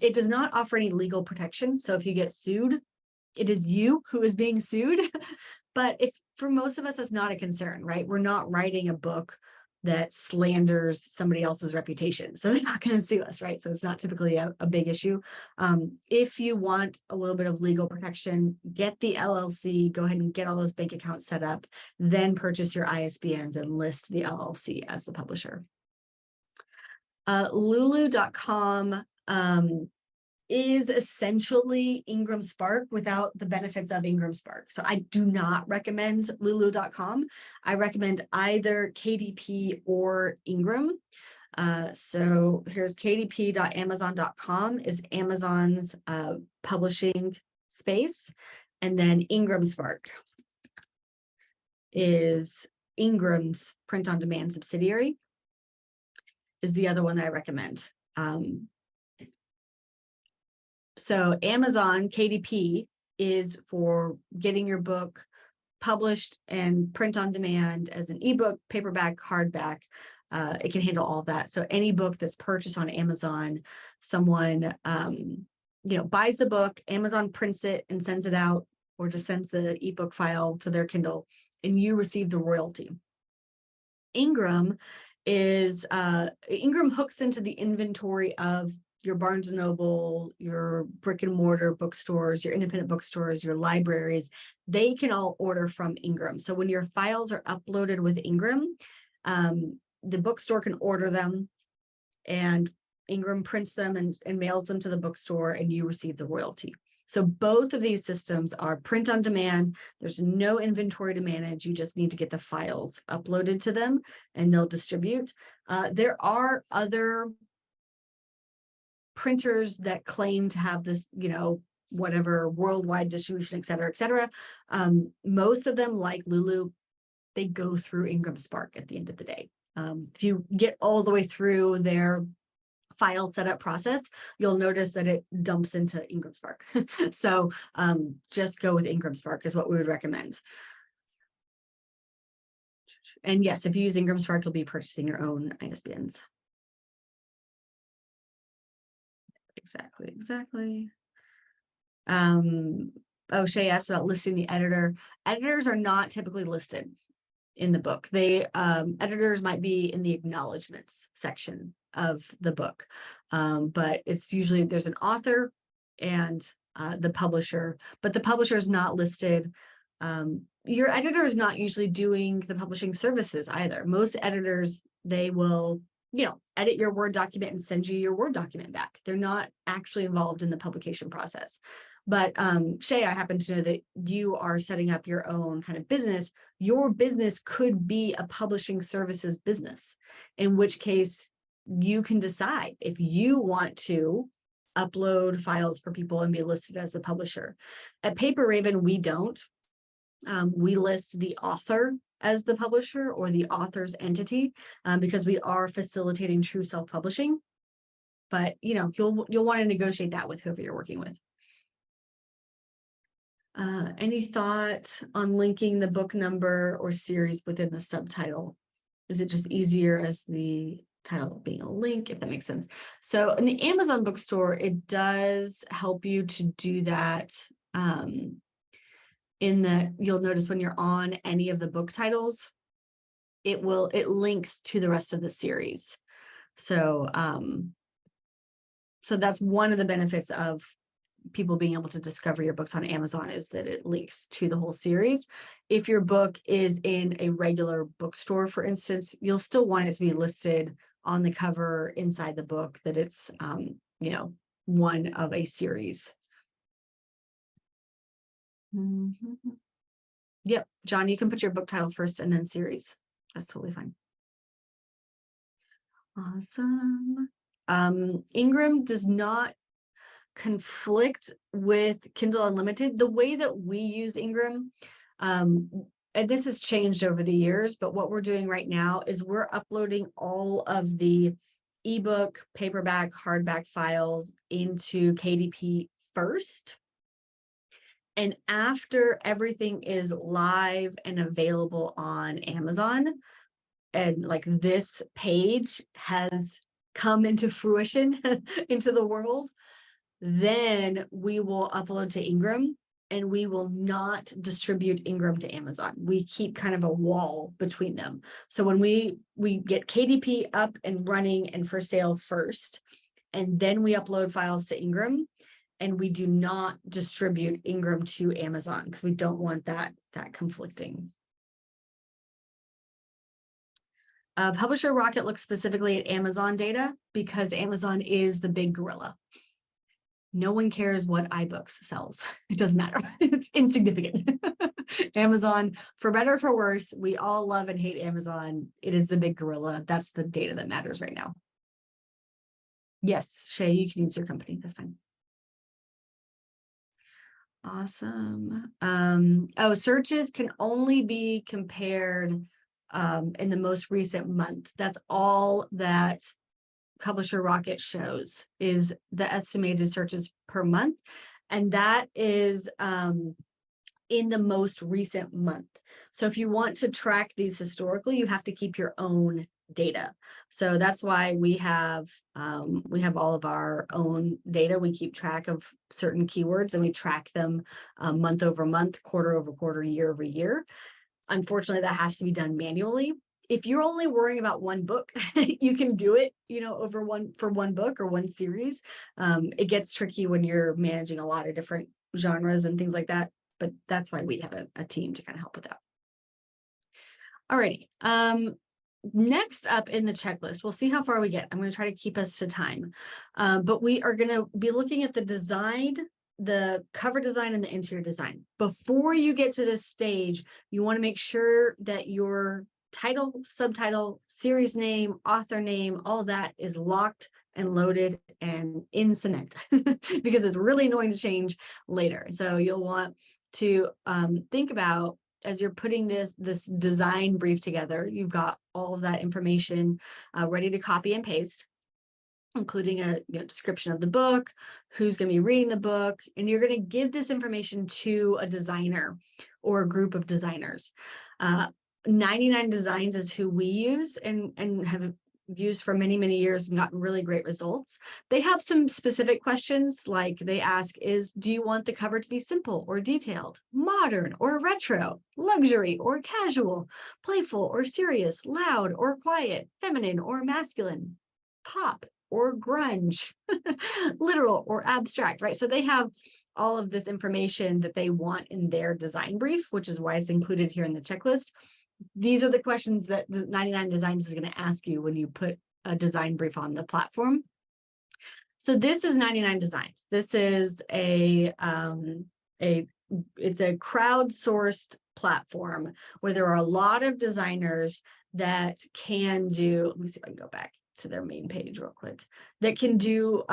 A: It does not offer any legal protection. So if you get sued, it is you who is being sued. But if for most of us, that's not a concern, right? We're not writing a book that slanders somebody else's reputation. So they're not going to sue us, right? So it's not typically a big issue. If you want a little bit of legal protection, get the LLC, go ahead and get all those bank accounts set up, then purchase your ISBNs and list the LLC as the publisher. Lulu.com is essentially Ingram Spark without the benefits of Ingram Spark. So I do not recommend Lulu.com. I recommend either KDP or Ingram. So here's kdp.amazon.com is Amazon's publishing space. And then Ingram Spark is Ingram's print-on-demand subsidiary, is the other one that I recommend. So Amazon KDP is for getting your book published and print on demand as an ebook, paperback, hardback. It can handle all of that. So any book that's purchased on Amazon, someone buys the book, Amazon prints it and sends it out, or just sends the ebook file to their Kindle, and you receive the royalty. Ingram hooks into the inventory of your Barnes & Noble, your brick and mortar bookstores, your independent bookstores, your libraries. They can all order from Ingram. So when your files are uploaded with Ingram, the bookstore can order them, and Ingram prints them and mails them to the bookstore, and you receive the royalty. So both of these systems are print on demand. There's no inventory to manage. You just need to get the files uploaded to them and they'll distribute. There are other printers that claim to have this, whatever worldwide distribution, et cetera, et cetera. Most of them, like Lulu, they go through Ingram Spark at the end of the day. If you get all the way through their file setup process, you'll notice that it dumps into Ingram Spark. So just go with Ingram Spark is what we would recommend. And yes, if you use Ingram Spark, you'll be purchasing your own ISBNs. Exactly. Oh, Shay asked about listing the editor. Editors are not typically listed in the book. They editors might be in the acknowledgments section of the book, but it's usually there's an author and the publisher, but the publisher is not listed. Your editor is not usually doing the publishing services either. Most editors, they will, edit your Word document and send you your Word document back. They're not actually involved in the publication process. But Shay, I happen to know that you are setting up your own kind of business. Your business could be a publishing services business, in which case you can decide if you want to upload files for people and be listed as the publisher. At Paper Raven, we don't. We list the author as the publisher or the author's entity because we are facilitating true self-publishing. But you'll want to negotiate that with whoever you're working with. Any thought on linking the book number or series within the subtitle? Is it just easier as the title being a link, if that makes sense? So in the Amazon bookstore, it does help you to do that. You'll notice when you're on any of the book titles, it links to the rest of the series. So, so that's one of the benefits of people being able to discover your books on Amazon, is that it links to the whole series. If your book is in a regular bookstore, for instance, you'll still want it to be listed on the cover inside the book that it's, one of a series. Yep, John, you can put your book title first and then series. That's totally fine. Awesome. Ingram does not conflict with Kindle Unlimited. The way that we use Ingram, and this has changed over the years, but what we're doing right now is we're uploading all of the ebook, paperback, hardback files into KDP first. And after everything is live and available on Amazon, and like this page has come into fruition into the world, then we will upload to Ingram, and we will not distribute Ingram to Amazon. We keep kind of a wall between them. So when we get KDP up and running and for sale first, and then we upload files to Ingram, and we do not distribute Ingram to Amazon because we don't want that conflicting. Publisher Rocket looks specifically at Amazon data because Amazon is the big gorilla. No one cares what iBooks sells. It doesn't matter. It's insignificant. Amazon, for better or for worse, we all love and hate Amazon. It is the big gorilla. That's the data that matters right now. Yes, Shay, you can use your company. That's fine. Awesome. Searches can only be compared in the most recent month. That's all that Publisher Rocket shows, is the estimated searches per month. And that is in the most recent month. So if you want to track these historically, you have to keep your own data. So that's why we have all of our own data. We keep track of certain keywords and we track them month over month, quarter over quarter, year over year. Unfortunately, that has to be done manually. If you're only worrying about one book, you can do it, for one book or one series. It gets tricky when you're managing a lot of different genres and things like that, but that's why we have a team to kind of help with that. Alrighty. Next up in the checklist, we'll see how far we get. I'm going to try to keep us to time, but we are going to be looking at the design, the cover design, and the interior design. Before you get to this stage, you want to make sure that your title, subtitle, series name, author name, all that is locked and loaded and in cement because it's really annoying to change later. So you'll want to think about, as you're putting this design brief together, you've got all of that information ready to copy and paste, including a description of the book, who's going to be reading the book, and you're going to give this information to a designer or a group of designers. 99 Designs is who we use and have used for many, many years and gotten really great results. They have some specific questions, like they ask do you want the cover to be simple or detailed, modern or retro, luxury or casual, playful or serious, loud or quiet, feminine or masculine, pop or grunge, literal or abstract, right? So they have all of this information that they want in their design brief, which is why it's included here in the checklist. These are the questions that the 99 Designs is going to ask you when you put a design brief on the platform. So this is 99 Designs. This is it's a crowdsourced platform where there are a lot of designers that can do, let me see if I can go back to their main page real quick, that can do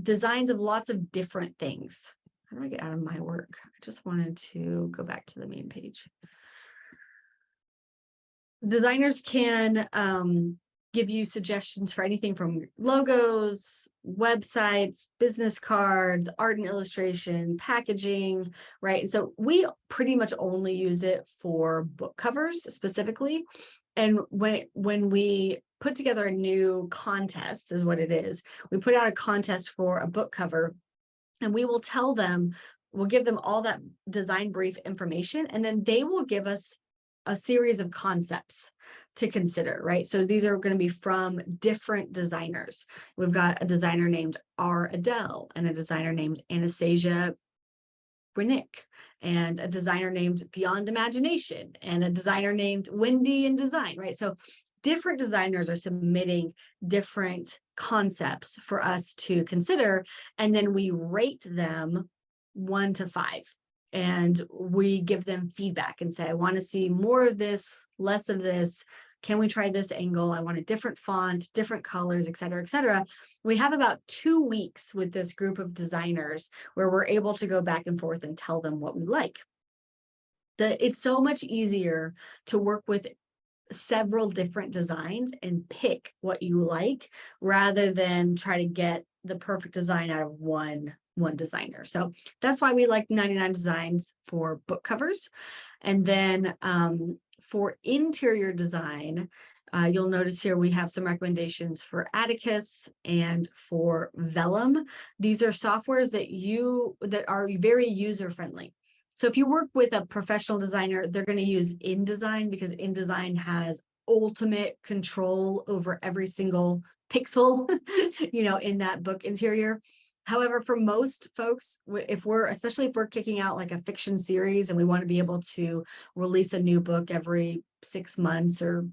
A: designs of lots of different things. How do I get out of my work? I just wanted to go back to the main page. Designers can give you suggestions for anything from logos, websites, business cards, art and illustration, packaging, right? And so we pretty much only use it for book covers specifically. And when we put together a new contest, is what it is, we put out a contest for a book cover, and we will tell them, we'll give them all that design brief information, and then they will give us a series of concepts to consider, right? So these are going to be from different designers. We've got a designer named R. Adele and a designer named Anastasia Brinick and a designer named Beyond Imagination and a designer named Wendy in Design, right? So different designers are submitting different concepts for us to consider, and then we rate them 1 to 5. And we give them feedback and say, I want to see more of this, less of this. Can we try this angle? I want a different font, different colors, et cetera, et cetera. We have about 2 weeks with this group of designers where we're able to go back and forth and tell them what we like. It's so much easier to work with several different designs and pick what you like rather than try to get the perfect design out of one designer. So that's why we like 99 Designs for book covers. And then for interior design, you'll notice here we have some recommendations for Atticus and for Vellum. These are softwares that are very user-friendly. So if you work with a professional designer, they're going to use InDesign because InDesign has ultimate control over every single pixel, in that book interior. However, for most folks, especially if we're kicking out like a fiction series and we want to be able to release a new book every 6 months, or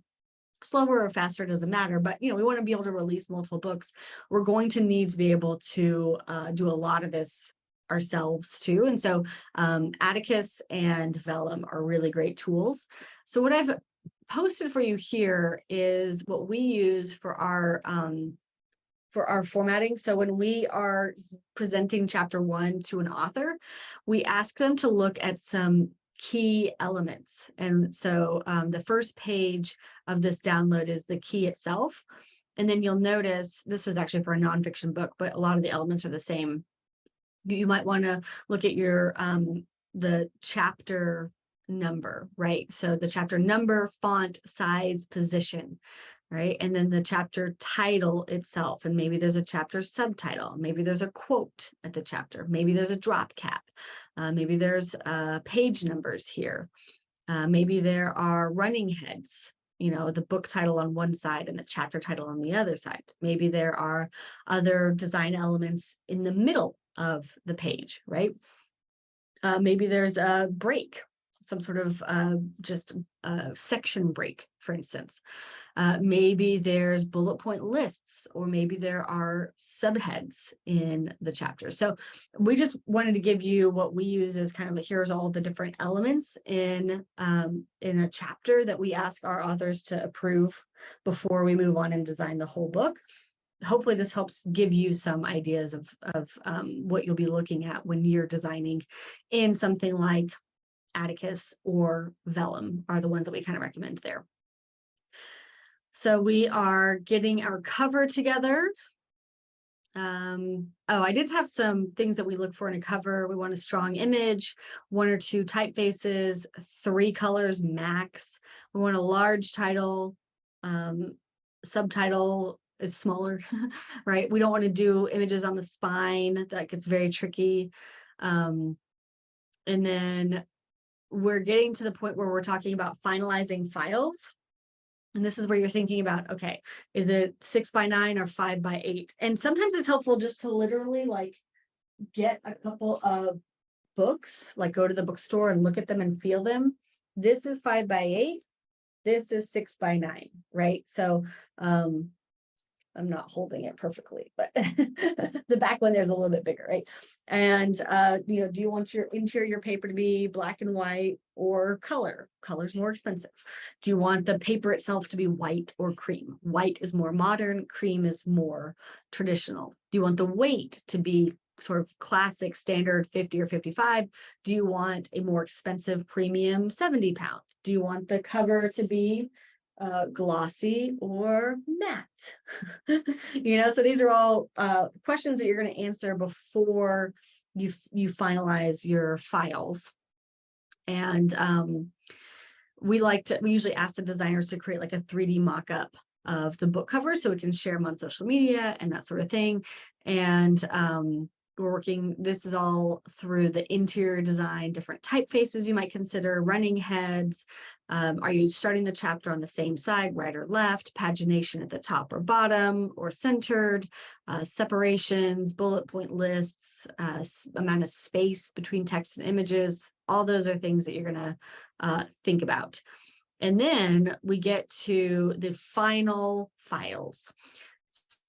A: slower or faster, doesn't matter, but we want to be able to release multiple books, we're going to need to be able to do a lot of this ourselves too. And so Atticus and Vellum are really great tools. So what I've posted for you here is what we use for our formatting. So when we are presenting chapter 1 to an author, we ask them to look at some key elements. And so the first page of this download is the key itself. And then you'll notice, this was actually for a nonfiction book, but a lot of the elements are the same. You might want to look at your the chapter number, right? So the chapter number, font, size, position, right? And then the chapter title itself, and maybe there's a chapter subtitle, maybe there's a quote at the chapter, maybe there's a drop cap, maybe there's page numbers here, maybe there are running heads, the book title on one side and the chapter title on the other side. Maybe there are other design elements in the middle of the page, right? Maybe there's a break, some sort of just a section break, for instance. Maybe there's bullet point lists, or maybe there are subheads in the chapter. So we just wanted to give you what we use as kind of here's all the different elements in a chapter that we ask our authors to approve before we move on and design the whole book. hopefully this helps give you some ideas of what you'll be looking at when you're designing in something like Atticus or Vellum are the ones that we kind of recommend there. So we are getting our cover together. Oh, I did have some things that we look for in a cover. We want a strong image, 1 or 2 typefaces, 3 colors max. We want a large title. Subtitle is smaller, right? We don't want to do images on the spine. That gets very tricky. And then we're getting to the point where we're talking about finalizing files. And this is where you're thinking about, okay, is it 6x9 or 5x8? And sometimes it's helpful just to literally like get a couple of books, like go to the bookstore and look at them and feel them. This is 5x8. This is 6x9, right? So I'm not holding it perfectly, but the back one there's a little bit bigger, right? And do you want your interior paper to be black and white or color? Color's more expensive. Do you want the paper itself to be white or cream? White is more modern, cream is more traditional. Do you want the weight to be sort of classic standard 50 or 55? Do you want a more expensive premium 70 pound? Do you want the cover to be glossy or matte? So these are all questions that you're going to answer before you finalize your files. And we usually ask the designers to create like a 3D mock-up of the book cover so we can share them on social media and that sort of thing. And this is all through the interior design, different typefaces you might consider, running heads. Are you starting the chapter on the same side, right or left, pagination at the top or bottom or centered, separations, bullet point lists, amount of space between text and images. All those are things that you're going to think about. And then we get to the final files.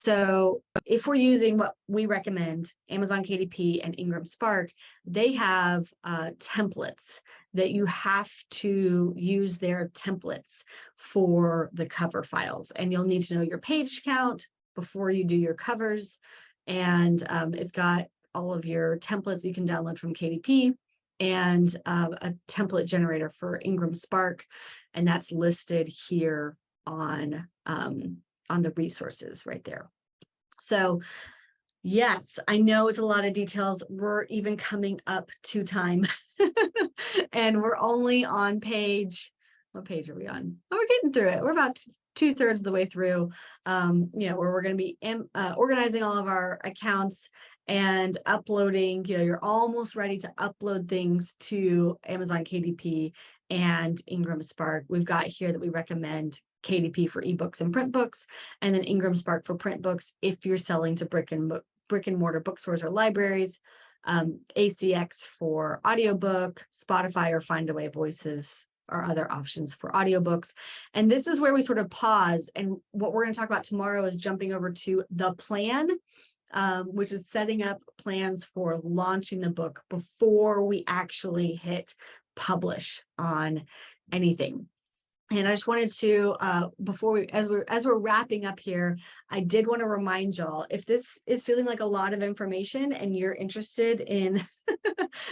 A: So if we're using what we recommend, Amazon KDP and Ingram Spark, they have templates that you have to use their templates for the cover files. And you'll need to know your page count before you do your covers. And it's got all of your templates you can download from KDP and a template generator for Ingram Spark. And that's listed here on the resources right there. So yes, I know it's a lot of details. We're even coming up to time and we're only on what page are we on? Oh, we're getting through it. We're about 2/3 of the way through, where we're going to be organizing all of our accounts and uploading. You're almost ready to upload things to Amazon KDP and Ingram Spark. We've got here that we recommend KDP for ebooks and print books, and then Ingram Spark for print books if you're selling to brick and mortar bookstores or libraries, ACX for audiobook, Spotify or Findaway Voices or other options for audiobooks. And this is where we sort of pause. And what we're going to talk about tomorrow is jumping over to the plan, which is setting up plans for launching the book before we actually hit publish on anything. And I just wanted to, as we're wrapping up here, I did want to remind y'all, if this is feeling like a lot of information and you're interested in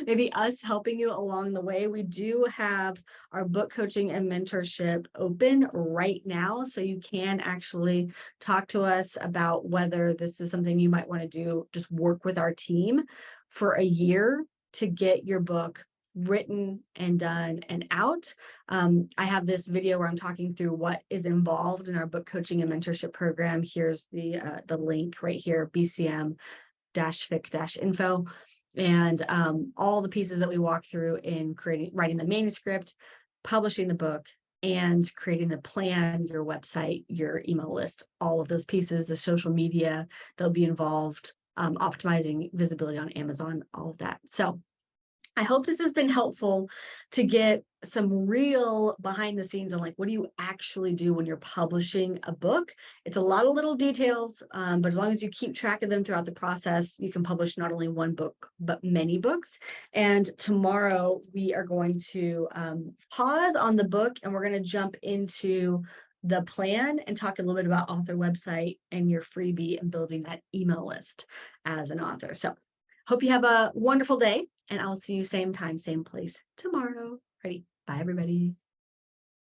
A: maybe us helping you along the way, we do have our book coaching and mentorship open right now. So you can actually talk to us about whether this is something you might want to do, just work with our team for a year to get your book written and done and out. I have this video where I'm talking through what is involved in our book coaching and mentorship program. Here's the link right here, bcm-fic-info, and all the pieces that we walk through in writing the manuscript, publishing the book, and creating the plan, your website, your email list, all of those pieces, the social media that'll be involved, optimizing visibility on Amazon, all of that. So I hope this has been helpful to get some real behind the scenes on like, what do you actually do when you're publishing a book? It's a lot of little details, but as long as you keep track of them throughout the process, you can publish not only one book, but many books. And tomorrow we are going to pause on the book and we're going to jump into the plan and talk a little bit about author website and your freebie and building that email list as an author. So hope you have a wonderful day, and I'll see you same time, same place tomorrow. Ready? Bye, everybody.